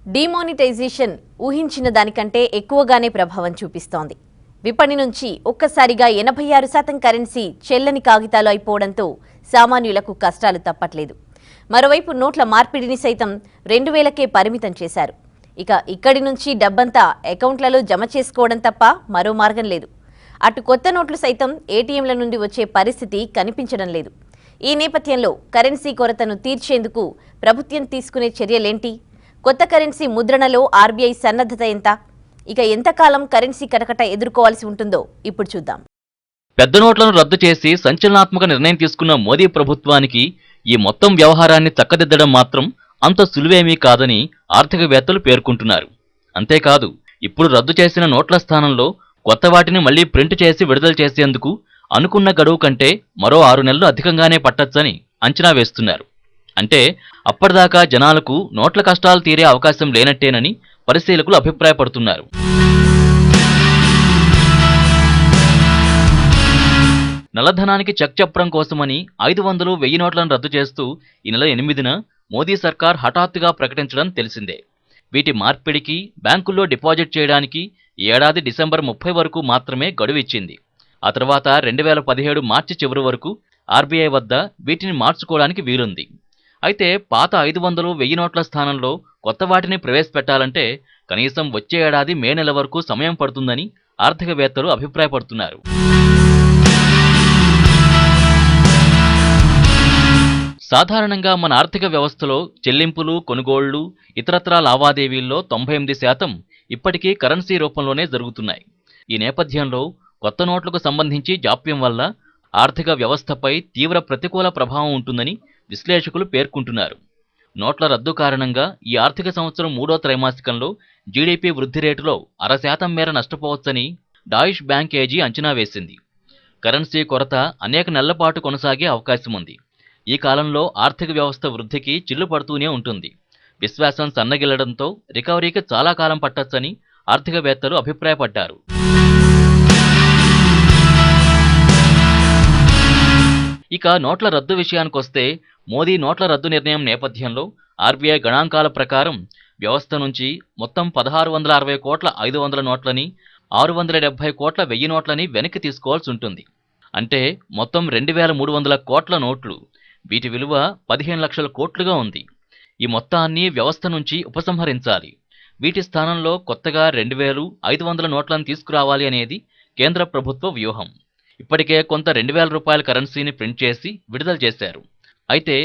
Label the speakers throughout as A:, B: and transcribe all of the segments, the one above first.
A: Demonetisation ఊహించిన దానికంటే ఎక్కువగానే ప్రభావం చూపిస్తోంది. విపణి నుంచి ఒక్కసారిగా 86% కరెన్సీ చెల్లని కాగితాలు అయిపోవడంతో సామాన్యులకు కష్టాలు తప్పట్లేదు. మరోవైపు నోట్ల మార్పిడిని సైతం 2000కే పరిమితం చేశారు. ఇక్కడి నుంచి డబ్బంతా అకౌంట్లలో జమ చేసుకోవడం తప్ప మరో మార్గం లేదు. అటు కొత్త నోట్లు సైతం ఏటీఎంల నుండి వచ్చే పరిస్థితి కనిపించడం లేదు. ఈ నేపథ్యంలో కరెన్సీ కొరతను తీర్చేందుకు ప్రభుత్వం తీసుకునే చర్యలేంటి? కొత్త కరెన్సీ ముద్రణలో ఆర్బీఐ సన్నద్ధత ఎంత? ఎంతకాలం కరెన్సీ కటకట ఎదుర్కోవాల్సి ఉంటుందో ఇప్పుడు చూద్దాం.
B: పెద్ద నోట్లను రద్దు చేసి సంచలనాత్మక నిర్ణయం తీసుకున్న మోదీ ప్రభుత్వానికి ఈ మొత్తం వ్యవహారాన్ని చక్కదిద్దడం మాత్రం అంత సులువేమీ కాదని ఆర్థికవేత్తలు పేర్కొంటున్నారు. అంతేకాదు, ఇప్పుడు రద్దు చేసిన నోట్ల స్థానంలో కొత్త వాటిని మళ్లీ ప్రింట్ చేసి విడుదల చేసేందుకు అనుకున్న గడువు కంటే మరో 6 నెలలు అధికంగానే పట్టొచ్చని అంచనా వేస్తున్నారు. అంటే అప్పటిదాకా జనాలకు నోట్ల కష్టాలు తీరే అవకాశం లేనట్టేనని పరిశీలకులు అభిప్రాయపడుతున్నారు. నల్లధనానికి చెక్ చెప్పడం కోసమని 500, 1000 నోట్లను రద్దు చేస్తూ ఈ నెల 8న మోదీ సర్కార్ హఠాత్తుగా ప్రకటించడం తెలిసిందే. వీటి మార్పిడికి, బ్యాంకుల్లో డిపాజిట్ చేయడానికి ఈ ఏడాది డిసెంబర్ 30 వరకు మాత్రమే గడువు ఇచ్చింది. ఆ తర్వాత 2017 మార్చి చివరి వరకు ఆర్బీఐ వద్ద వీటిని మార్చుకోవడానికి వీలుంది. అయితే పాత 500, 1000 నోట్ల స్థానంలో కొత్త వాటిని ప్రవేశపెట్టాలంటే కనీసం వచ్చే ఏడాది మే నెల వరకు సమయం పడుతుందని ఆర్థికవేత్తలు అభిప్రాయపడుతున్నారు. సాధారణంగా మన ఆర్థిక వ్యవస్థలో చెల్లింపులు, కొనుగోళ్లు, ఇతరత్రా లావాదేవీల్లో 98% ఇప్పటికీ కరెన్సీ రూపంలోనే జరుగుతున్నాయి. ఈ నేపథ్యంలో కొత్త నోట్లకు సంబంధించి జాప్యం వల్ల ఆర్థిక వ్యవస్థపై తీవ్ర ప్రతికూల ప్రభావం ఉంటుందని విశ్లేషకులు పేర్కొంటున్నారు. నోట్ల రద్దు కారణంగా ఈ ఆర్థిక సంవత్సరం 3వ త్రైమాసికంలో జీడీపీ వృద్ధి రేటులో 0.5% మేర నష్టపోవచ్చని డాయిష్ బ్యాంక్ ఏజీ అంచనా వేసింది. కరెన్సీ కొరత అనేక నెలల పాటు కొనసాగే అవకాశం ఉంది. ఈ కాలంలో ఆర్థిక వ్యవస్థ వృద్ధికి చిల్లు పడుతూనే ఉంటుంది. విశ్వాసం సన్నగిల్లడంతో రికవరీకి చాలా కాలం పట్టొచ్చని ఆర్థికవేత్తలు అభిప్రాయపడ్డారు. ఇక నోట్ల రద్దు విషయానికొస్తే, మోదీ నోట్ల రద్దు నిర్ణయం నేపథ్యంలో ఆర్బీఐ గణాంకాల ప్రకారం వ్యవస్థ నుంచి మొత్తం 1660 కోట్ల 500 నోట్లని, 670 కోట్ల 1000 నోట్లని వెనక్కి తీసుకోవాల్సి ఉంటుంది. అంటే మొత్తం 2300 కోట్ల నోట్లు. వీటి విలువ 15 లక్షల కోట్లుగా ఉంది. ఈ మొత్తాన్ని వ్యవస్థ నుంచి ఉపసంహరించాలి. వీటి స్థానంలో కొత్తగా 2500 నోట్లను తీసుకురావాలి అనేది కేంద్ర ప్రభుత్వ వ్యూహం. ఇప్పటికే కొంత 2000 రూపాయల కరెన్సీని ప్రింట్ చేసి విడుదల చేశారు. అయితే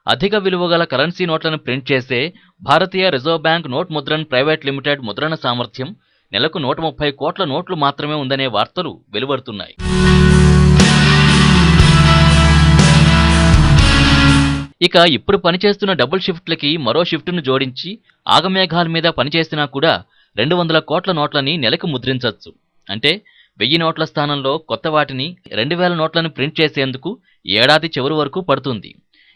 B: అధిక విలువగల కరెన్సీ నోట్లను ప్రింట్ చేసే Bharatiya reserve bank note Mudran private limited ముద్రణ సామర్థ్యం నెలకు 130 కోట్ల నోట్లు మాత్రమే ఉందనే వార్తలు వెలువడుతున్నాయి. ఇక ఇప్పుడు పనిచేస్తున్న డబుల్ షిఫ్ట్లకి మరో షిఫ్ట్ను జోడించి ఆగమేఘాల మీద పనిచేసినా కూడా 200 కోట్ల నోట్లని నెలకు ముద్రించవచ్చు. అంటే 1000 నోట్ల స్థానంలో కొత్త వాటిని 2000 నోట్లను ప్రింట్ చేసేందుకు ఏడాది చివరి వరకు పడుతుంది.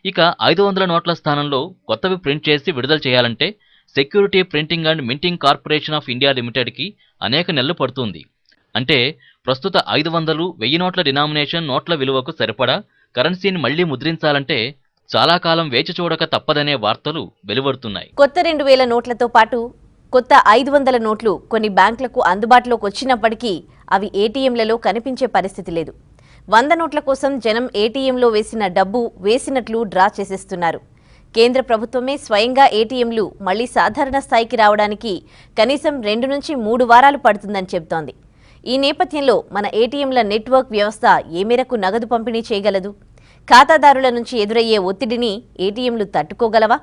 B: ఇక 500 నోట్ల స్థానంలో కొత్తవి ప్రింట్ చేసి విడుదల చేయాలంటే security printing and minting corporation of India లిమిటెడ్కి అనేక నెలలు పడుతుంది. అంటే ప్రస్తుత 500, 1000 నోట్ల డినామినేషన్ నోట్ల విలువకు సరిపడా కరెన్సీని మళ్లీ ముద్రించాలంటే చాలా కాలం వేచి చూడక తప్పదనే వార్తలు వెలువడుతున్నాయి.
A: కొత్త 2000 నోట్లతో పాటు కొత్త 500 నోట్లు కొన్ని బ్యాంకులకు అందుబాటులోకి వచ్చినప్పటికీ అవి ఏటీఎంలలో కనిపించే పరిస్థితి లేదు. 100 నోట్ల కోసం జనం ఏటీఎంలో వేసిన డబ్బు వేసినట్లు డ్రా చేసేస్తున్నారు. కేంద్ర ప్రభుత్వమే స్వయంగా ఏటీఎంలు మళ్లీ సాధారణ స్థాయికి రావడానికి కనీసం 2 నుంచి 3 వారాలు పడుతుందని చెబుతోంది. ఈ నేపథ్యంలో మన ఏటీఎంల నెట్వర్క్ వ్యవస్థ ఏ మేరకు నగదు పంపిణీ చేయగలదు? ఖాతాదారుల నుంచి ఎదురయ్యే ఒత్తిడిని ఏటీఎంలు తట్టుకోగలవా?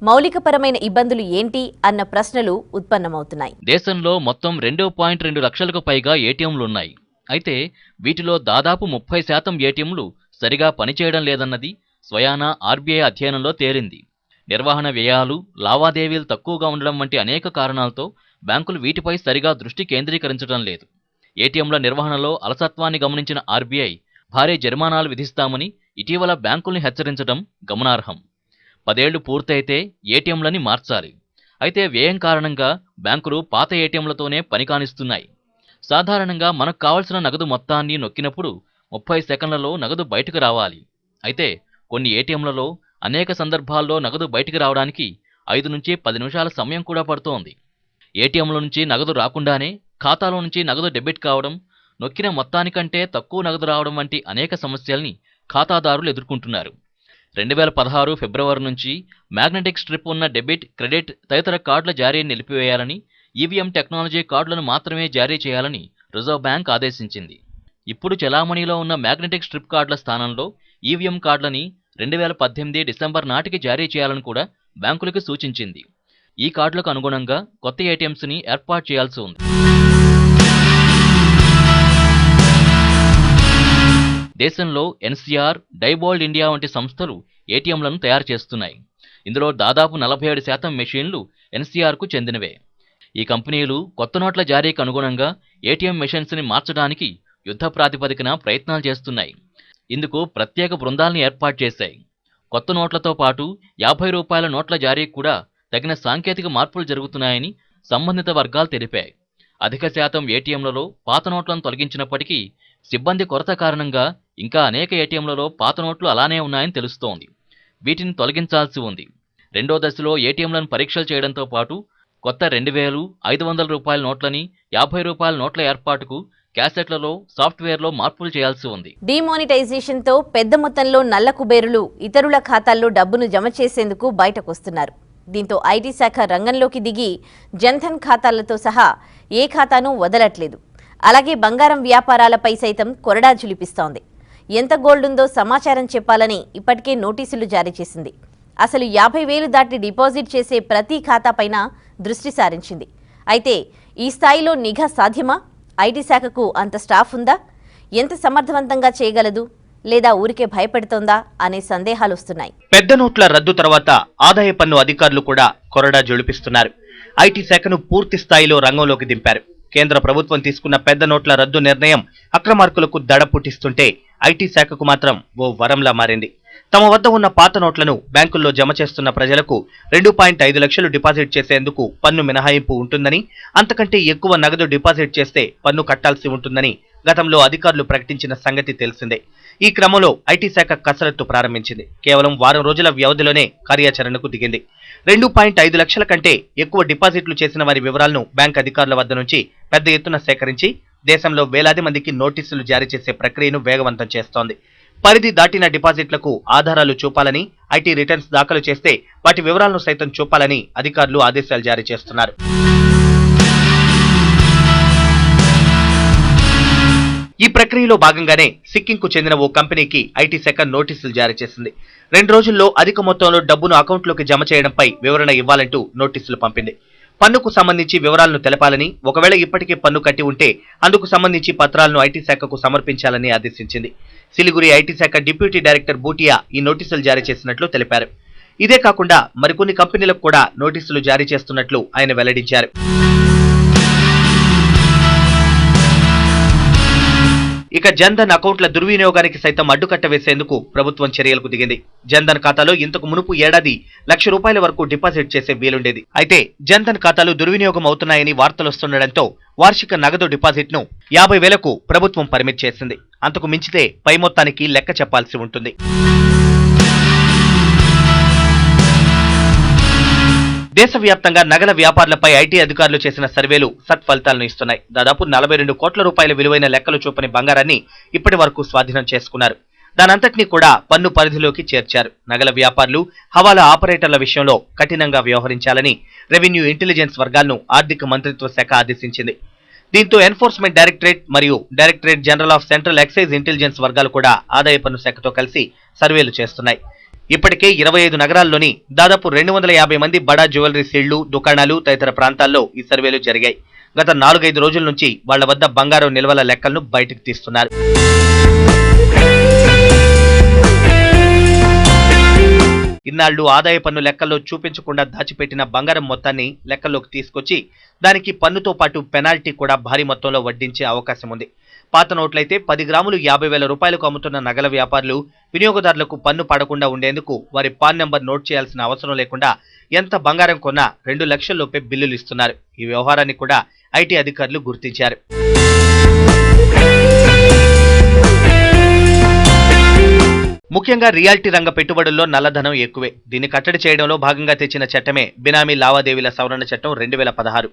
A: మౌలికపరమైన ఇబ్బందులు ఏంటి అన్న ప్రశ్నలు ఉత్పన్నమవుతున్నాయి.
B: దేశంలో మొత్తం 2.2 లక్షలకు పైగా ఏటీఎంలున్నాయి. అయితే వీటిలో దాదాపు 30% ఏటీఎంలు సరిగా పనిచేయడం లేదన్నది స్వయానా ఆర్బీఐ అధ్యయనంలో తేలింది. నిర్వహణ వ్యయాలు, లావాదేవీలు తక్కువగా ఉండడం వంటి అనేక కారణాలతో బ్యాంకులు వీటిపై సరిగా దృష్టి కేంద్రీకరించడం లేదు. ఏటీఎంల నిర్వహణలో అలసత్వాన్ని గమనించిన ఆర్బీఐ భారీ జరిమానాలు విధిస్తామని ఇటీవల బ్యాంకుల్ని హెచ్చరించడం గమనార్హం. 10 ఏళ్లు పూర్తయితే ఏటీఎంలని మార్చాలి. అయితే వ్యయం కారణంగా బ్యాంకులు పాత ఏటీఎంలతోనే పని కానిస్తున్నాయి. సాధారణంగా మనకు కావలసిన నగదు మొత్తాన్ని నొక్కినప్పుడు 30 సెకన్లలో నగదు బయటకు రావాలి. అయితే కొన్ని ఏటీఎంలలో అనేక సందర్భాల్లో నగదు బయటికి రావడానికి 5 నుంచి 10 నిమిషాల సమయం కూడా పడుతోంది. ఏటీఎంలో నుంచి నగదు రాకుండానే ఖాతాలో నుంచి నగదు డెబిట్ కావడం, నొక్కిన మొత్తానికంటే తక్కువ నగదు రావడం వంటి అనేక సమస్యల్ని ఖాతాదారులు ఎదుర్కొంటున్నారు. 2016 ఫిబ్రవరి నుంచి మ్యాగ్నెటిక్ స్ట్రిప్ ఉన్న డెబిట్, క్రెడిట్ తదితర కార్డుల జారీని నిలిపివేయాలని, ఈవీఎం టెక్నాలజీ కార్డులను మాత్రమే జారీ చేయాలని రిజర్వ్ బ్యాంక్ ఆదేశించింది. ఇప్పుడు చెలామణిలో ఉన్న మ్యాగ్నెటిక్ స్ట్రిప్ కార్డుల స్థానంలో ఈవీఎం కార్డులని 2018 డిసెంబర్ నాటికి జారీ చేయాలని కూడా బ్యాంకులకు సూచించింది. ఈ కార్డులకు అనుగుణంగా కొత్త ఏటీఎంస్ని ఏర్పాటు చేయాల్సి ఉంది. దేశంలో ఎన్సీఆర్, డైబోల్డ్ ఇండియా వంటి సంస్థలు ఏటీఎంలను తయారు చేస్తున్నాయి. ఇందులో దాదాపు 47% మెషీన్లు ఎన్సీఆర్కు చెందినవే. ఈ కంపెనీలు కొత్త నోట్ల జారీకి అనుగుణంగా ఏటీఎం మెషిన్స్ని మార్చడానికి యుద్ధ ప్రాతిపదికన ప్రయత్నాలు చేస్తున్నాయి. ఇందుకు ప్రత్యేక బృందాలను ఏర్పాటు చేశాయి. కొత్త నోట్లతో పాటు 50 రూపాయల నోట్ల జారీకి కూడా తగిన సాంకేతిక మార్పులు జరుగుతున్నాయని సంబంధిత వర్గాలు తెలిపాయి. అధిక శాతం ఏటీఎంలలో పాత నోట్లను తొలగించినప్పటికీ సిబ్బంది కొరత కారణంగా ఇంకా అనేక ఏటీఎంలలో పాత నోట్లు అలానే ఉన్నాయని తెలుస్తోంది. వీటిని తొలగించాల్సి ఉంది. రెండో దశలో ఏటీఎంలను పరీక్షలు చేయడంతో పాటు కొత్త 2,000, 500 రూపాయల నోట్లని, 50 రూపాయల నోట్ల ఏర్పాటుకు క్యాసెట్లలో, సాఫ్ట్వేర్లో మార్పులు చేయాల్సి ఉంది.
A: డిమానిటైజేషన్తో పెద్ద మొత్తంలో నల్ల కుబేరులు ఇతరుల ఖాతాల్లో డబ్బును జమ చేసేందుకు బయటకొస్తున్నారు. దీంతో ఐటీ శాఖ రంగంలోకి దిగి జన్ధన్ ఖాతాలతో సహా ఏ ఖాతాను వదలట్లేదు. అలాగే బంగారం వ్యాపారాలపై సైతం కొరడా జులిపిస్తోంది. ఎంత గోల్డ్ ఉందో సమాచారం చెప్పాలని ఇప్పటికే నోటీసులు జారీ చేసింది. అసలు 50,000 దాటి డిపాజిట్ చేసే ప్రతి ఖాతాపైన దృష్టి సారించింది. అయితే ఈ స్థాయిలో నిఘా సాధ్యమా? ఐటీ శాఖకు అంత స్టాఫ్ ఉందా? ఎంత సమర్థవంతంగా చేయగలదు? లేదా ఊరికే భయపెడుతోందా అనే సందేహాలు వస్తున్నాయి.
C: పెద్ద నోట్ల రద్దు తర్వాత ఆదాయ పన్ను అధికారులు కూడా కొరడా జొలిపిస్తున్నారు. ఐటీ శాఖను పూర్తి స్థాయిలో రంగంలోకి దింపారు. కేంద్ర ప్రభుత్వం తీసుకున్న పెద్ద నోట్ల రద్దు నిర్ణయం అక్రమార్కులకు దడ పుట్టిస్తుంటే ఐటీ శాఖకు మాత్రం ఓ వరంలా మారింది. తమ వద్ద ఉన్న పాత నోట్లను బ్యాంకుల్లో జమ చేస్తున్న ప్రజలకు 2.5 లక్షలు డిపాజిట్ చేసేందుకు పన్ను మినహాయింపు ఉంటుందని, అంతకంటే ఎక్కువ నగదు డిపాజిట్ చేస్తే పన్ను కట్టాల్సి ఉంటుందని గతంలో అధికారులు ప్రకటించిన సంగతి తెలిసిందే. ఈ క్రమంలో ఐటీ శాఖ కసరత్తు ప్రారంభించింది. కేవలం వారం రోజుల వ్యవధిలోనే కార్యాచరణకు దిగింది. 2.5 లక్షల కంటే ఎక్కువ డిపాజిట్లు చేసిన వారి వివరాలను బ్యాంక్ అధికారుల వద్ద నుంచి పెద్ద ఎత్తున సేకరించి దేశంలో వేలాది మందికి నోటీసులు జారీ చేసే ప్రక్రియను వేగవంతం చేస్తోంది. పరిధి దాటిన డిపాజిట్లకు ఆధారాలు చూపాలని, ఐటీ రిటర్న్స్ దాఖలు చేస్తే వాటి వివరాలను సైతం చూపాలని అధికారులు ఆదేశాలు జారీ చేస్తున్నారు. ఈ ప్రక్రియలో భాగంగానే సిక్కింకు చెందిన ఓ కంపెనీకి ఐటీ శాఖ నోటీసులు జారీ చేసింది. 2 రోజుల్లో అధిక మొత్తంలో డబ్బును అకౌంట్లోకి జమ చేయడంపై వివరణ ఇవ్వాలంటూ నోటీసులు పంపింది. పన్నుకు సంబంధించి వివరాలను తెలపాలని, ఒకవేళ ఇప్పటికే పన్ను కట్టి ఉంటే అందుకు సంబంధించి పత్రాలను ఐటీ శాఖకు సమర్పించాలని ఆదేశించింది. సిలిగురి ఐటీ శాఖ డిప్యూటీ డైరెక్టర్ బూటియా ఈ నోటీసులు జారీ చేసినట్లు తెలిపారు. ఇదే కాకుండా మరికొన్ని కంపెనీలకు కూడా నోటీసులు జారీ చేస్తున్నట్లు ఆయన వెల్లడించారు. ఇక జన్ధన్ అకౌంట్ల దుర్వినియోగానికి సైతం అడ్డుకట్ట వేసేందుకు ప్రభుత్వం చర్యలకు దిగింది. జన్ధన్ ఖాతాలో ఇంతకు మునుపు ఏడాది ₹1,00,000 వరకు డిపాజిట్ చేసే వీలుండేది. అయితే జన్ధన్ ఖాతాలు దుర్వినియోగం అవుతున్నాయని వార్తలొస్తుండటంతో వార్షిక నగదు డిపాజిట్ను 50,000కు ప్రభుత్వం పరిమితి చేసింది. అంతకు మించితే పై మొత్తానికి లెక్క చెప్పాల్సి ఉంటుంది. దేశవ్యాప్తంగా నగల వ్యాపారులపై ఐటీ అధికారులు చేసిన సర్వేలు సత్ఫలితాలను ఇస్తున్నాయి. దాదాపు 42 కోట్ల రూపాయల విలువైన లెక్కలు చూపని బంగారాన్ని ఇప్పటి వరకు స్వాధీనం చేసుకున్నారు. దానంతటినీ కూడా పన్ను పరిధిలోకి చేర్చారు. నగల వ్యాపారులు, హవాలా ఆపరేటర్ల విషయంలో కఠినంగా వ్యవహరించాలని రెవెన్యూ ఇంటెలిజెన్స్ వర్గాలను ఆర్థిక మంత్రిత్వ శాఖ ఆదేశించింది. దీంతో ఎన్ఫోర్స్మెంట్ డైరెక్టరేట్ మరియు directorate general of central excise intelligence వర్గాలు కూడా ఆదాయ పన్ను శాఖతో కలిసి సర్వేలు చేస్తున్నాయి. ఇప్పటికే 25 నగరాల్లోని దాదాపు 250 మంది బడా జ్యువెలరీ ఇళ్లు, దుకాణాలు తదితర ప్రాంతాల్లో ఈ సర్వేలు జరిగాయి. గత 4-5 రోజుల నుంచి వాళ్ల వద్ద బంగారం నిల్వల లెక్కలను బయటకు తీస్తున్నారు. ఇన్నాళ్లు ఆదాయ పన్ను లెక్కల్లో చూపించకుండా దాచిపెట్టిన బంగారం మొత్తాన్ని లెక్కల్లోకి తీసుకొచ్చి దానికి పన్నుతో పాటు పెనాల్టీ కూడా భారీ మొత్తంలో వడ్డించే అవకాశం ఉంది. పాత నోట్లయితే 10 గ్రాములు 50,000 రూపాయలకు అమ్ముతున్న నగల వ్యాపారులు వినియోగదారులకు పన్ను పడకుండా ఉండేందుకు వారి పాన్ నెంబర్ నోట్ చేయాల్సిన అవసరం లేకుండా ఎంత బంగారం కొన్నా 2 లక్షల లోపే బిల్లులు ఇస్తున్నారు. ఈ వ్యవహారాన్ని కూడా ఐటీ అధికారులు గుర్తించారు. ముఖ్యంగా రియాల్టీ రంగ పెట్టుబడుల్లో నల్లధనం ఎక్కువే. దీన్ని కట్టడి చేయడంలో భాగంగా తెచ్చిన చట్టమే బినామీ లావాదేవీల సవరణ చట్టం 2016.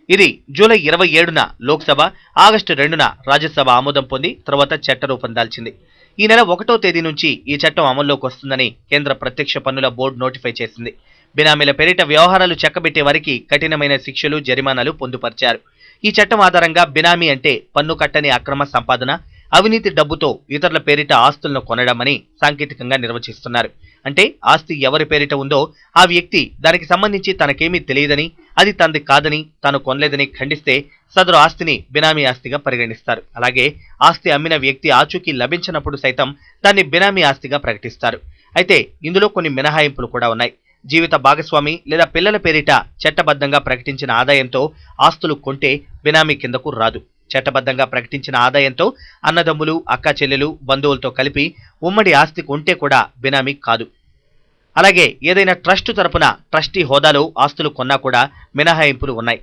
C: ఇది జూలై 27న లోక్సభ, ఆగస్టు 2న రాజ్యసభ ఆమోదం పొంది తర్వాత చట్ట రూపం దాల్చింది. ఈ నెల 1వ తేదీ నుంచి ఈ చట్టం అమల్లోకి వస్తుందని కేంద్ర ప్రత్యక్ష పన్నుల బోర్డు నోటిఫై చేసింది. బినామీల పేరిట వ్యవహారాలు చక్కబెట్టే వారికి కఠినమైన శిక్షలు, జరిమానాలు పొందుపరిచారు. ఈ చట్టం ఆధారంగా బినామీ అంటే పన్ను కట్టని అక్రమ సంపాదన, అవినీతి డబ్బుతో ఇతరుల పేరిట ఆస్తులను కొనడమని సాంకేతికంగా నిర్వచిస్తున్నారు. అంటే ఆస్తి ఎవరి పేరిట ఉందో ఆ వ్యక్తి దానికి సంబంధించి తనకేమీ తెలియదని, అది తనది కాదని, తాను కొనలేదని ఖండిస్తే సదరు ఆస్తిని బినామీ ఆస్తిగా పరిగణిస్తారు. అలాగే ఆస్తి అమ్మిన వ్యక్తి ఆచూకీ లభించినప్పుడు సైతం దాన్ని బినామీ ఆస్తిగా ప్రకటిస్తారు. అయితే ఇందులో కొన్ని మినహాయింపులు కూడా ఉన్నాయి. జీవిత భాగస్వామి లేదా పిల్లల పేరిట చట్టబద్ధంగా ప్రకటించిన ఆదాయంతో ఆస్తులు కొంటే బినామీ కిందకు రాదు. చట్టబద్ధంగా ప్రకటించిన ఆదాయంతో అన్నదమ్ములు, అక్కా చెల్లెలు, బంధువులతో కలిపి ఉమ్మడి ఆస్తి కొంటే కూడా బినామీ కాదు. అలాగే ఏదైనా ట్రస్టు తరపున ట్రస్టీ హోదాలో ఆస్తులు కొన్నా కూడా మినహాయింపులు ఉన్నాయి.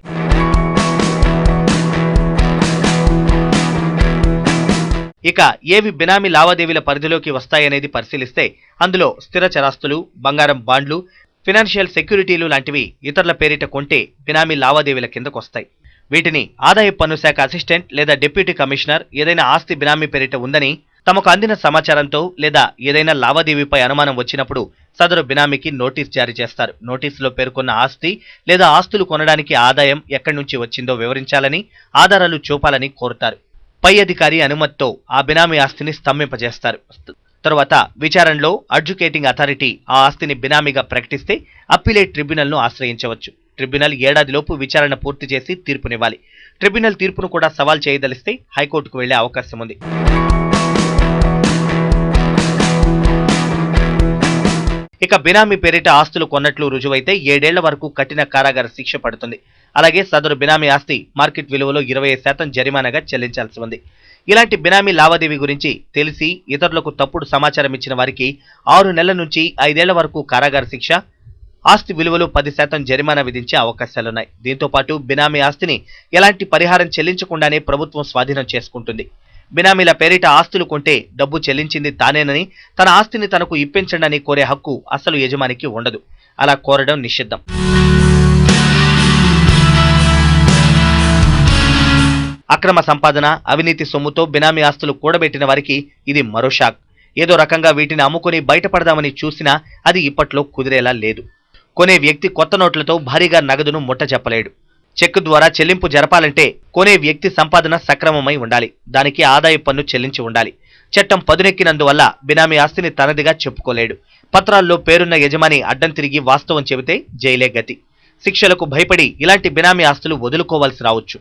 C: ఇక ఏవి బినామీ లావాదేవీల పరిధిలోకి వస్తాయనేది పరిశీలిస్తే అందులో స్థిర చరాస్తులు, బంగారం బాండ్లు, ఫినాన్షియల్ సెక్యూరిటీలు లాంటివి ఇతరుల పేరిట కొంటే బినామీ లావాదేవీల కిందకొస్తాయి. వీటిని ఆదాయ పన్ను శాఖ అసిస్టెంట్ లేదా డిప్యూటీ కమిషనర్ ఏదైనా ఆస్తి బినామీ పేరిట ఉందని తమకు అందిన సమాచారంతో లేదా ఏదైనా లావాదేవీపై అనుమానం వచ్చినప్పుడు సదరు బినామీకి నోటీస్ జారీ చేస్తారు. నోటీసులో పేర్కొన్న ఆస్తి లేదా ఆస్తులు కొనడానికి ఆదాయం ఎక్కడి నుంచి వచ్చిందో వివరించాలని, ఆధారాలు చూపాలని కోరుతారు. పై అధికారి అనుమతితో ఆ బినామీ ఆస్తిని స్తంభింపజేస్తారు. తరువాత విచారణలో అడ్జుకేటింగ్ అథారిటీ ఆ ఆస్తిని బినామీగా ప్రకటిస్తే అప్పీలేట్ ట్రిబ్యునల్ను ఆశ్రయించవచ్చు. ట్రిబ్యునల్ ఏడాదిలోపు విచారణ పూర్తి చేసి తీర్పునివ్వాలి. ట్రిబ్యునల్ తీర్పును కూడా సవాల్ చేయదలిస్తే హైకోర్టుకు వెళ్లే అవకాశం ఉంది. ఇక బినామీ పేరిట ఆస్తులు కొన్నట్లు రుజువైతే 7 ఏళ్ల వరకు కఠిన కారాగార శిక్ష పడుతుంది. అలాగే సదరు బినామీ ఆస్తి మార్కెట్ విలువలో 25% జరిమానాగా చెల్లించాల్సి ఉంది. ఇలాంటి బినామీ లావాదేవీ గురించి తెలిసి ఇతరులకు తప్పుడు సమాచారం ఇచ్చిన వారికి 6 నెలల నుంచి 5 ఏళ్ల వరకు కారాగార శిక్ష, ఆస్తి విలువలో 10% జరిమానా విధించే అవకాశాలున్నాయి. దీంతో పాటు బినామీ ఆస్తిని ఎలాంటి పరిహారం చెల్లించకుండానే ప్రభుత్వం స్వాధీనం చేసుకుంటుంది. బినామీల పేరిట ఆస్తులు కొంటే డబ్బు చెల్లించింది తానేనని, తన ఆస్తిని తనకు ఇప్పించండి కోరే హక్కు అసలు యజమానికి ఉండదు. అలా కోరడం నిషిద్ధం. అక్రమ సంపాదన, అవినీతి సొమ్ముతో బినామీ ఆస్తులు కూడబెట్టిన వారికి ఇది మరో షాక్. ఏదో రకంగా వీటిని అమ్ముకుని బయటపడదామని చూసినా అది ఇప్పట్లో కుదిరేలా లేదు. కొనే వ్యక్తి కొత్త నోట్లతో భారీగా నగదును ముట్టజెప్పలేడు. చెక్ ద్వారా చెల్లింపు జరపాలంటే కొనే వ్యక్తి సంపాదన సక్రమమై ఉండాలి. దానికి ఆదాయ పన్ను చెల్లించి ఉండాలి. చట్టం పదునెక్కినందువల్ల బినామీ ఆస్తిని తనదిగా చెప్పుకోలేడు. పత్రాల్లో పేరున్న యజమాని అడ్డం తిరిగి వాస్తవం చెబితే జైలే గతి. శిక్షలకు భయపడి ఇలాంటి బినామీ ఆస్తులు వదులుకోవాల్సి రావచ్చు.